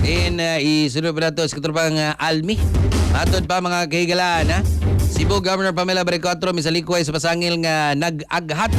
Isunod pa nato sa katropang Almi. Matod pa mga kahigalaan, ha? Cebu Governor Pamela Baricotro misalikway sa pasangil nga nag-aghat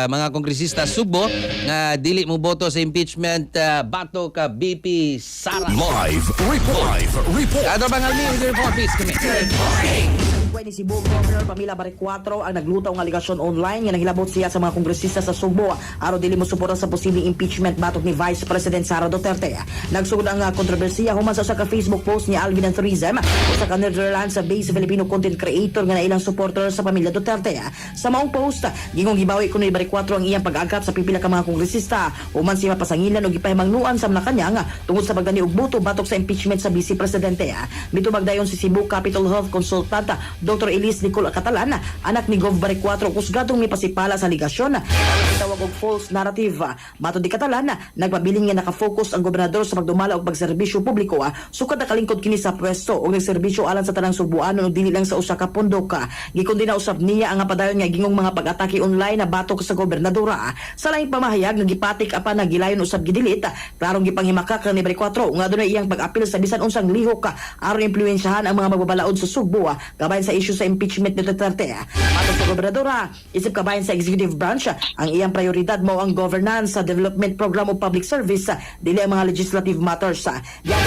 mga kongresista Subo nga dili mo boto sa impeachment bato ka BP Sara. Live report. Katropang Almi, with the report, please. Come in. Ni Cebu Governor Pamela Baricotro ang naglutaw ng aligasyon online nga naghilabot siya sa mga kongresista sa Subo aron dili mo suporta sa posibleng impeachment batok ni Vice President Sara Duterte. Nagsugod ang kontrobersiya human sa usa ka Facebook post ni Alvin Tourism, usa ka Netherlands based Filipino content creator nga nailang supporter sa pamilya Duterte. Sa maong post, gingong gibawi kuno ni Baricotro ang iyang pag-agap sa pipila ka mga kongresista human siya mapasangilan og gipahimangnuan sa Malacañang tungod sa pagdani og boto batok sa impeachment sa Vice Presidente. Mitubag dayon si Cebu Capital Health Consultant Dr. Elise Nicole Catalan, anak ni Gov. Baricotro, kusgadong ni pasipala sa ligasyon ang gitawag og false narrative. Matod ni Catalan, nagpabiling nga nakafocus ang gobernador sa pagdumala og pagserbisyo publiko sukad nakalingkod kini sa pwesto og nagserbisyo alang sa tanang Subuanon ug dili lang sa usa ka pundok. Gikundi na usab niya ang padayon nga gingong mga pag-atake online na batok sa gobernadora. Sa laing pamahayag nga gipatik apan nagilayon usab gidilit, klarong gipanghimakak ni Baricotro nga adunay iyang pag-apil sa bisan unsang lihok aron impluwensyahan ang mga magbabalaod sa Subo kabayan sa issue sa impeachment ni Duterte. Matod sa gobernadora, isip kabayan sa executive branch, ang iyang prioridad mo ang governance sa development program o public service, dili ang mga legislative matters. Yan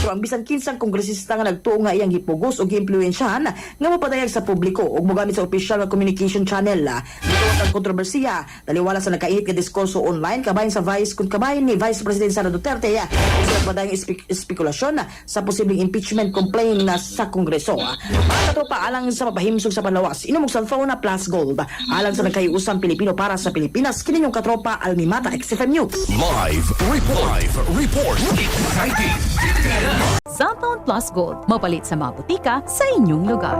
ang bisan kinsang kongresista nga nagtuo nga iyang gipugos o giimpluwensyahan nga mapadayag sa publiko o mogamit sa official nga communication channel. Dito ang kontrobersiya, taliwala sa nakainit nga diskurso online kabayan sa kabayan ni Vice President Sara Duterte sa padayang espekulasyon sa posibleng impeachment complaint na sa Kongreso. Pa alang sa mapahimsog sa panlawas, inumog cellphone na plus gold. Alang sa nagkaiusang Pilipino para sa Pilipinas, kininyong katropa Almimata XFM News. Live report. Exciting. Cellphone Plus Gold, mapalit sa mga butika sa inyong lugar.